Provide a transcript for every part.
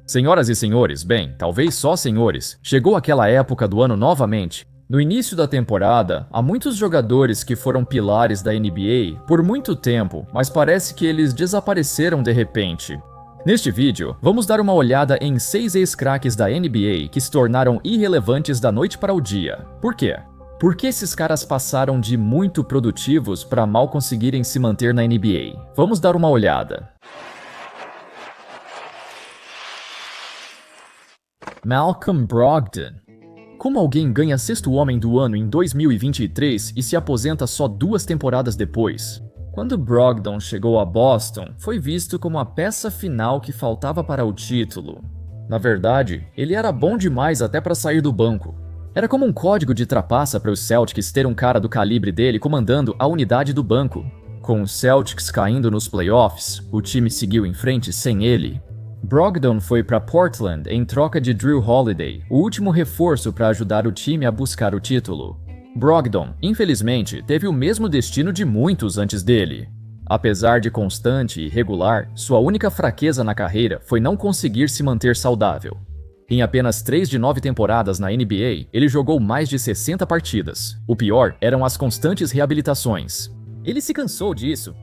Senhoras e senhores, bem, talvez só senhores, chegou aquela época do ano novamente. No início da temporada, há muitos jogadores que foram pilares da NBA por muito tempo, mas parece que eles desapareceram de repente. Neste vídeo, vamos dar uma olhada em 6 ex-craques da NBA que se tornaram irrelevantes da noite para o dia. Por quê? Porque esses caras passaram de muito produtivos para mal conseguirem se manter na NBA. Vamos dar uma olhada. Malcolm Brogdon. Como alguém ganha sexto homem do ano em 2023 e se aposenta só 2 temporadas depois? Quando Brogdon chegou a Boston, foi visto como a peça final que faltava para o título. Na verdade, ele era bom demais até para sair do banco. Era como um código de trapaça para os Celtics ter um cara do calibre dele comandando a unidade do banco. Com os Celtics caindo nos playoffs, o time seguiu em frente sem ele. Brogdon foi para Portland em troca de Drew Holiday, o último reforço para ajudar o time a buscar o título. Brogdon, infelizmente, teve o mesmo destino de muitos antes dele. Apesar de constante e regular, sua única fraqueza na carreira foi não conseguir se manter saudável. Em apenas 3 de 9 temporadas na NBA, ele jogou mais de 60 partidas. O pior eram as constantes reabilitações. Ele se cansou disso.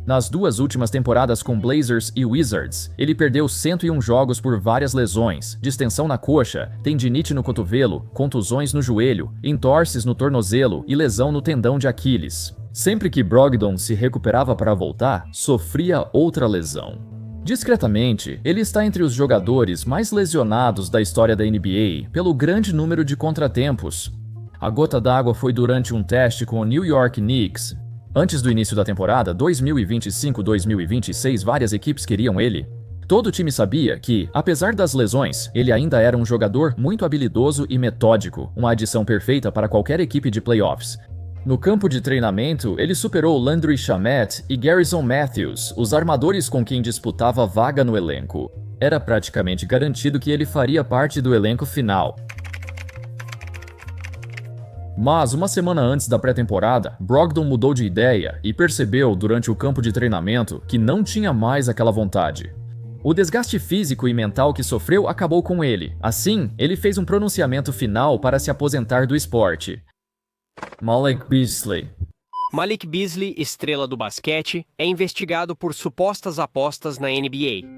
Nas 2 últimas temporadas com Blazers e Wizards, ele perdeu 101 jogos por várias lesões, distensão na coxa, tendinite no cotovelo, contusões no joelho, entorses no tornozelo e lesão no tendão de Aquiles. Sempre que Brogdon se recuperava para voltar, sofria outra lesão. Discretamente, ele está entre os jogadores mais lesionados da história da NBA pelo grande número de contratempos. A gota d'água foi durante um teste com o New York Knicks. Antes do início da temporada 2025-2026, várias equipes queriam ele. Todo o time sabia que, apesar das lesões, ele ainda era um jogador muito habilidoso e metódico, uma adição perfeita para qualquer equipe de playoffs. No campo de treinamento, ele superou Landry Shamet e Garrison Matthews, os armadores com quem disputava vaga no elenco. Era praticamente garantido que ele faria parte do elenco final. Mas, uma semana antes da pré-temporada, Brogdon mudou de ideia e percebeu, durante o campo de treinamento, que não tinha mais aquela vontade. O desgaste físico e mental que sofreu acabou com ele. Assim, ele fez um pronunciamento final para se aposentar do esporte. Malik Beasley. Malik Beasley, estrela do basquete, é investigado por supostas apostas na NBA.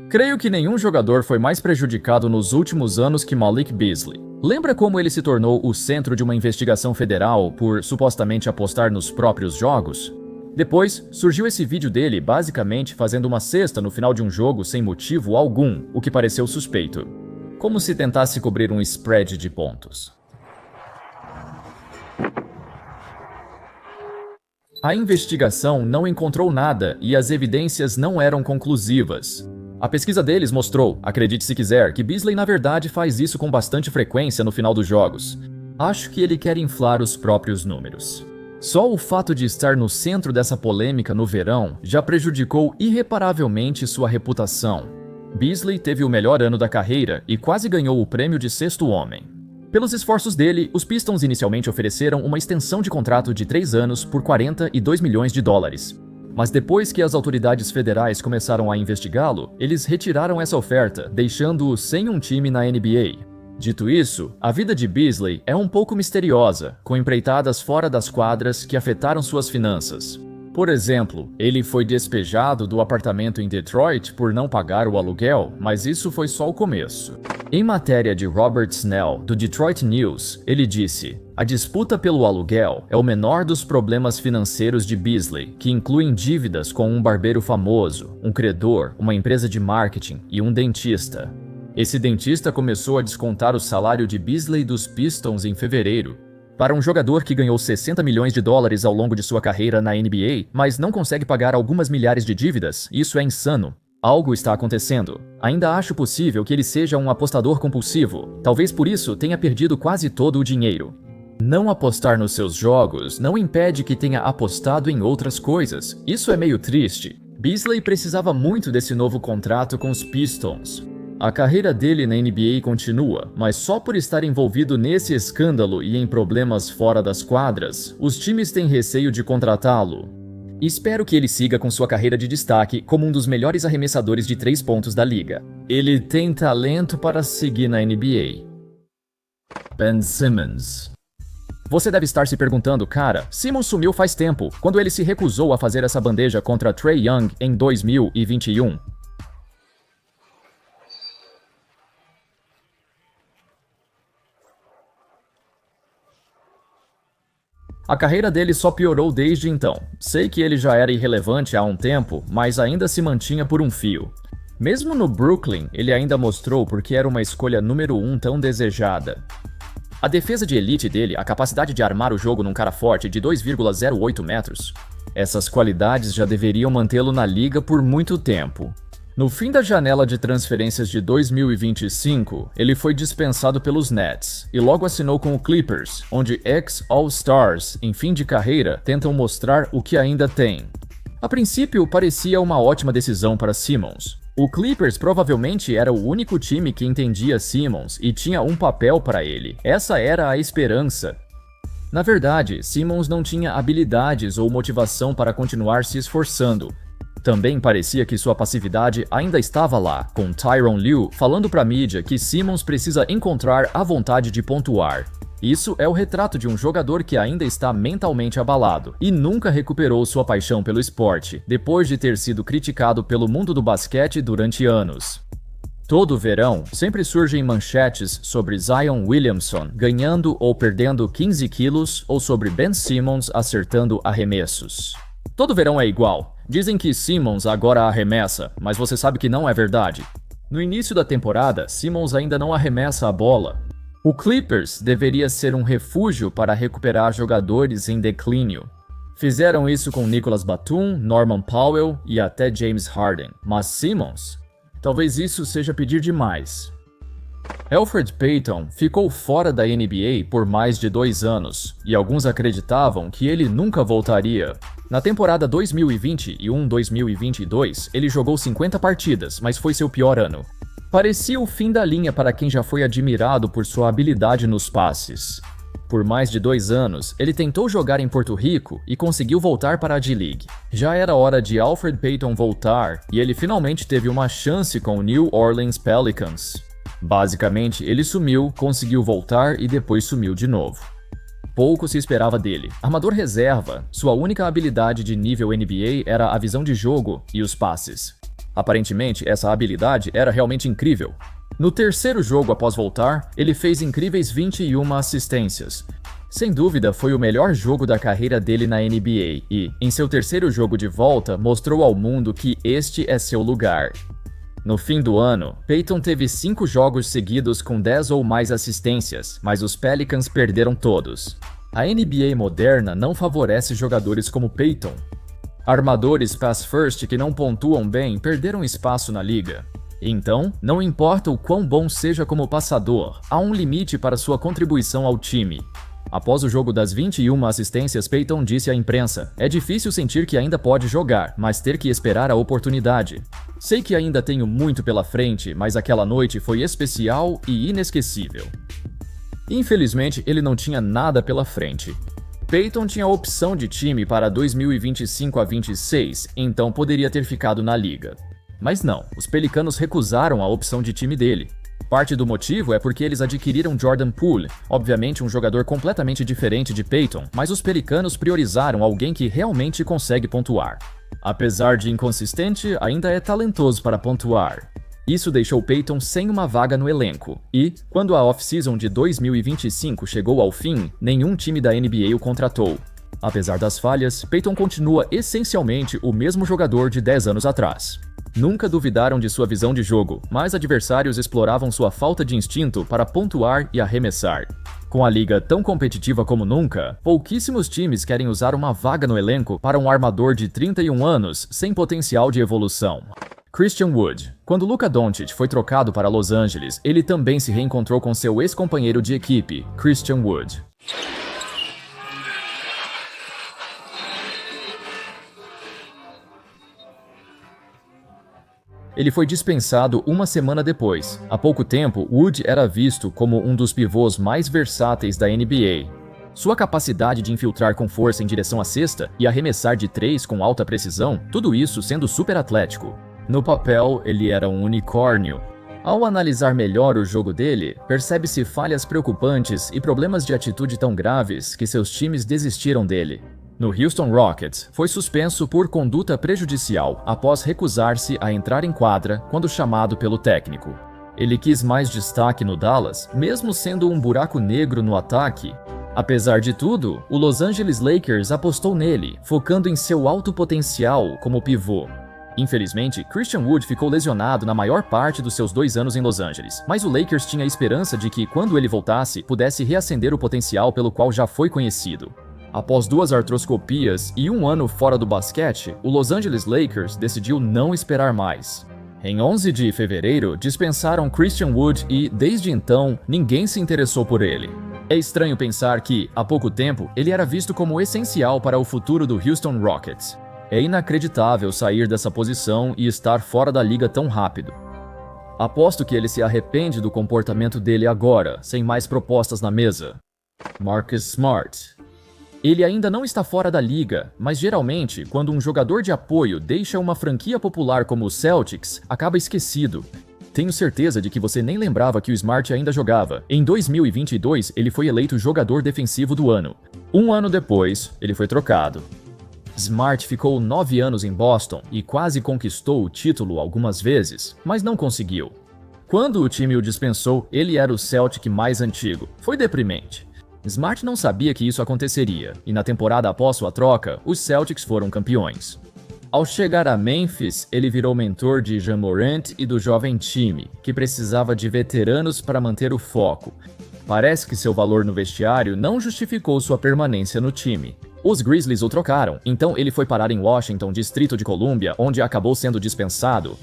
Creio que nenhum jogador foi mais prejudicado nos últimos anos que Malik Beasley. Lembra como ele se tornou o centro de uma investigação federal por supostamente apostar nos próprios jogos? Depois, surgiu esse vídeo dele basicamente fazendo uma cesta no final de um jogo sem motivo algum, o que pareceu suspeito. Como se tentasse cobrir um spread de pontos. A investigação não encontrou nada e as evidências não eram conclusivas. A pesquisa deles mostrou, acredite se quiser, que Beasley na verdade faz isso com bastante frequência no final dos jogos. Acho que ele quer inflar os próprios números. Só o fato de estar no centro dessa polêmica no verão já prejudicou irreparavelmente sua reputação. Beasley teve o melhor ano da carreira e quase ganhou o prêmio de sexto homem. Pelos esforços dele, os Pistons inicialmente ofereceram uma extensão de contrato de 3 anos por 42 milhões de dólares. Mas depois que as autoridades federais começaram a investigá-lo, eles retiraram essa oferta, deixando-o sem um time na NBA. Dito isso, a vida de Beasley é um pouco misteriosa, com empreitadas fora das quadras que afetaram suas finanças. Por exemplo, ele foi despejado do apartamento em Detroit por não pagar o aluguel, mas isso foi só o começo. Em matéria de Robert Snell, do Detroit News, ele disse: "A disputa pelo aluguel é o menor dos problemas financeiros de Beasley, que incluem dívidas com um barbeiro famoso, um credor, uma empresa de marketing e um dentista." Esse dentista começou a descontar o salário de Beasley dos Pistons em fevereiro. Para um jogador que ganhou 60 milhões de dólares ao longo de sua carreira na NBA, mas não consegue pagar algumas milhares de dívidas, isso é insano. Algo está acontecendo. Ainda acho possível que ele seja um apostador compulsivo. Talvez por isso tenha perdido quase todo o dinheiro. Não apostar nos seus jogos não impede que tenha apostado em outras coisas. Isso é meio triste. Beasley precisava muito desse novo contrato com os Pistons. A carreira dele na NBA continua, mas só por estar envolvido nesse escândalo e em problemas fora das quadras, os times têm receio de contratá-lo. E espero que ele siga com sua carreira de destaque como um dos melhores arremessadores de 3 pontos da liga. Ele tem talento para seguir na NBA. Ben Simmons. Você deve estar se perguntando, cara, Simmons sumiu faz tempo, quando ele se recusou a fazer essa bandeja contra Trae Young em 2021. A carreira dele só piorou desde então. Sei que ele já era irrelevante há um tempo, mas ainda se mantinha por um fio. Mesmo no Brooklyn, ele ainda mostrou porque era uma escolha número 1 tão desejada. A defesa de elite dele, a capacidade de armar o jogo num cara forte de 2,08 metros, essas qualidades já deveriam mantê-lo na liga por muito tempo. No fim da janela de transferências de 2025, ele foi dispensado pelos Nets e logo assinou com o Clippers, onde ex-All-Stars em fim de carreira tentam mostrar o que ainda tem. A princípio, parecia uma ótima decisão para Simmons. O Clippers provavelmente era o único time que entendia Simmons e tinha um papel para ele. Essa era a esperança. Na verdade, Simmons não tinha habilidades ou motivação para continuar se esforçando. Também parecia que sua passividade ainda estava lá, com Tyronn Lue falando para a mídia que Simmons precisa encontrar a vontade de pontuar. Isso é o retrato de um jogador que ainda está mentalmente abalado e nunca recuperou sua paixão pelo esporte, depois de ter sido criticado pelo mundo do basquete durante anos. Todo verão, sempre surgem manchetes sobre Zion Williamson ganhando ou perdendo 15 quilos ou sobre Ben Simmons acertando arremessos. Todo verão é igual. Dizem que Simmons agora arremessa, mas você sabe que não é verdade. No início da temporada, Simmons ainda não arremessa a bola. O Clippers deveria ser um refúgio para recuperar jogadores em declínio. Fizeram isso com Nicolas Batum, Norman Powell e até James Harden, mas Simmons? Talvez isso seja pedir demais. Elfrid Payton ficou fora da NBA por mais de 2 anos, e alguns acreditavam que ele nunca voltaria. Na temporada 2021-2022, ele jogou 50 partidas, mas foi seu pior ano. Parecia o fim da linha para quem já foi admirado por sua habilidade nos passes. Por mais de 2 anos, ele tentou jogar em Porto Rico e conseguiu voltar para a D-League. Já era hora de Elfrid Payton voltar, e ele finalmente teve uma chance com o New Orleans Pelicans. Basicamente, ele sumiu, conseguiu voltar e depois sumiu de novo. Pouco se esperava dele. Armador reserva, sua única habilidade de nível NBA era a visão de jogo e os passes. Aparentemente, essa habilidade era realmente incrível. No terceiro jogo após voltar, ele fez incríveis 21 assistências. Sem dúvida, foi o melhor jogo da carreira dele na NBA e, em seu terceiro jogo de volta, mostrou ao mundo que este é seu lugar. No fim do ano, Payton teve 5 jogos seguidos com 10 ou mais assistências, mas os Pelicans perderam todos. A NBA moderna não favorece jogadores como Payton. Armadores pass first que não pontuam bem perderam espaço na liga. Então, não importa o quão bom seja como passador, há um limite para sua contribuição ao time. Após o jogo das 21 assistências, Payton disse à imprensa: "É difícil sentir que ainda pode jogar, mas ter que esperar a oportunidade. Sei que ainda tenho muito pela frente, mas aquela noite foi especial e inesquecível." Infelizmente, ele não tinha nada pela frente. Payton tinha a opção de time para 2025-26, então poderia ter ficado na liga. Mas não, os Pelicanos recusaram a opção de time dele. Parte do motivo é porque eles adquiriram Jordan Poole, obviamente um jogador completamente diferente de Payton, mas os Pelicanos priorizaram alguém que realmente consegue pontuar. Apesar de inconsistente, ainda é talentoso para pontuar. Isso deixou Payton sem uma vaga no elenco, e, quando a off-season de 2025 chegou ao fim, nenhum time da NBA o contratou. Apesar das falhas, Payton continua essencialmente o mesmo jogador de 10 anos atrás. Nunca duvidaram de sua visão de jogo, mas adversários exploravam sua falta de instinto para pontuar e arremessar. Com a liga tão competitiva como nunca, pouquíssimos times querem usar uma vaga no elenco para um armador de 31 anos sem potencial de evolução. Christian Wood. Quando Luka Doncic foi trocado para Los Angeles, ele também se reencontrou com seu ex-companheiro de equipe, Christian Wood. Ele foi dispensado uma semana depois. Há pouco tempo, Wood era visto como um dos pivôs mais versáteis da NBA. Sua capacidade de infiltrar com força em direção à cesta e arremessar de 3 com alta precisão, tudo isso sendo super atlético. No papel, ele era um unicórnio. Ao analisar melhor o jogo dele, percebe-se falhas preocupantes e problemas de atitude tão graves que seus times desistiram dele. No Houston Rockets, foi suspenso por conduta prejudicial após recusar-se a entrar em quadra quando chamado pelo técnico. Ele quis mais destaque no Dallas, mesmo sendo um buraco negro no ataque. Apesar de tudo, o Los Angeles Lakers apostou nele, focando em seu alto potencial como pivô. Infelizmente, Christian Wood ficou lesionado na maior parte dos seus 2 anos em Los Angeles, mas o Lakers tinha a esperança de que, quando ele voltasse, pudesse reacender o potencial pelo qual já foi conhecido. Após 2 artroscopias e 1 ano fora do basquete, o Los Angeles Lakers decidiu não esperar mais. Em 11 de fevereiro, dispensaram Christian Wood e, desde então, ninguém se interessou por ele. É estranho pensar que, há pouco tempo, ele era visto como essencial para o futuro do Houston Rockets. É inacreditável sair dessa posição e estar fora da liga tão rápido. Aposto que ele se arrepende do comportamento dele agora, sem mais propostas na mesa. Marcus Smart. Ele ainda não está fora da liga, mas geralmente, quando um jogador de apoio deixa uma franquia popular como o Celtics, acaba esquecido. Tenho certeza de que você nem lembrava que o Smart ainda jogava. Em 2022, ele foi eleito jogador defensivo do ano. 1 ano depois, ele foi trocado. Smart ficou 9 anos em Boston e quase conquistou o título algumas vezes, mas não conseguiu. Quando o time o dispensou, ele era o Celtic mais antigo. Foi deprimente. Smart não sabia que isso aconteceria, e na temporada após sua troca, os Celtics foram campeões. Ao chegar a Memphis, ele virou mentor de Ja Morant e do jovem time, que precisava de veteranos para manter o foco. Parece que seu valor no vestiário não justificou sua permanência no time. Os Grizzlies o trocaram, então ele foi parar em Washington, Distrito de Colômbia, onde acabou sendo dispensado.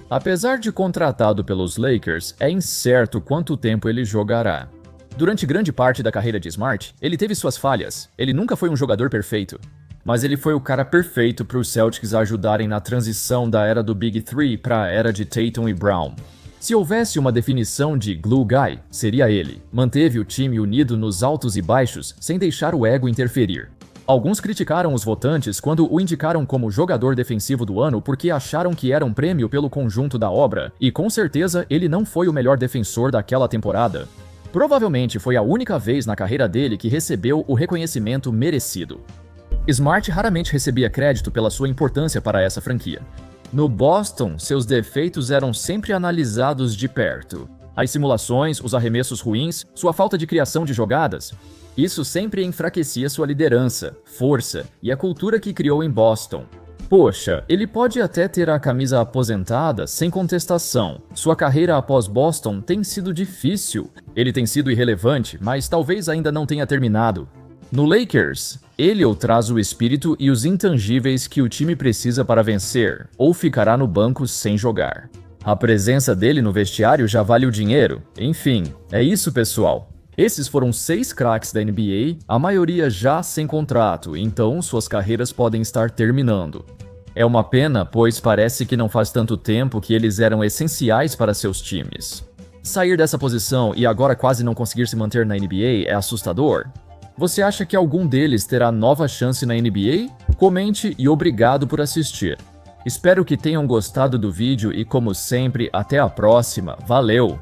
Apesar de contratado pelos Lakers, é incerto quanto tempo ele jogará. Durante grande parte da carreira de Smart, ele teve suas falhas. Ele nunca foi um jogador perfeito. Mas ele foi o cara perfeito para os Celtics ajudarem na transição da era do Big Three para a era de Tatum e Brown. Se houvesse uma definição de glue guy, seria ele. Manteve o time unido nos altos e baixos, sem deixar o ego interferir. Alguns criticaram os votantes quando o indicaram como jogador defensivo do ano porque acharam que era um prêmio pelo conjunto da obra, e com certeza ele não foi o melhor defensor daquela temporada. Provavelmente foi a única vez na carreira dele que recebeu o reconhecimento merecido. Smart raramente recebia crédito pela sua importância para essa franquia. No Boston, seus defeitos eram sempre analisados de perto. As simulações, os arremessos ruins, sua falta de criação de jogadas. Isso sempre enfraquecia sua liderança, força e a cultura que criou em Boston. Poxa, ele pode até ter a camisa aposentada sem contestação. Sua carreira após Boston tem sido difícil. Ele tem sido irrelevante, mas talvez ainda não tenha terminado. No Lakers, ele ou traz o espírito e os intangíveis que o time precisa para vencer, ou ficará no banco sem jogar. A presença dele no vestiário já vale o dinheiro. Enfim, é isso, pessoal. Esses foram 6 craques da NBA, a maioria já sem contrato, então suas carreiras podem estar terminando. É uma pena, pois parece que não faz tanto tempo que eles eram essenciais para seus times. Sair dessa posição e agora quase não conseguir se manter na NBA é assustador. Você acha que algum deles terá nova chance na NBA? Comente e obrigado por assistir. Espero que tenham gostado do vídeo e, como sempre, até a próxima. Valeu!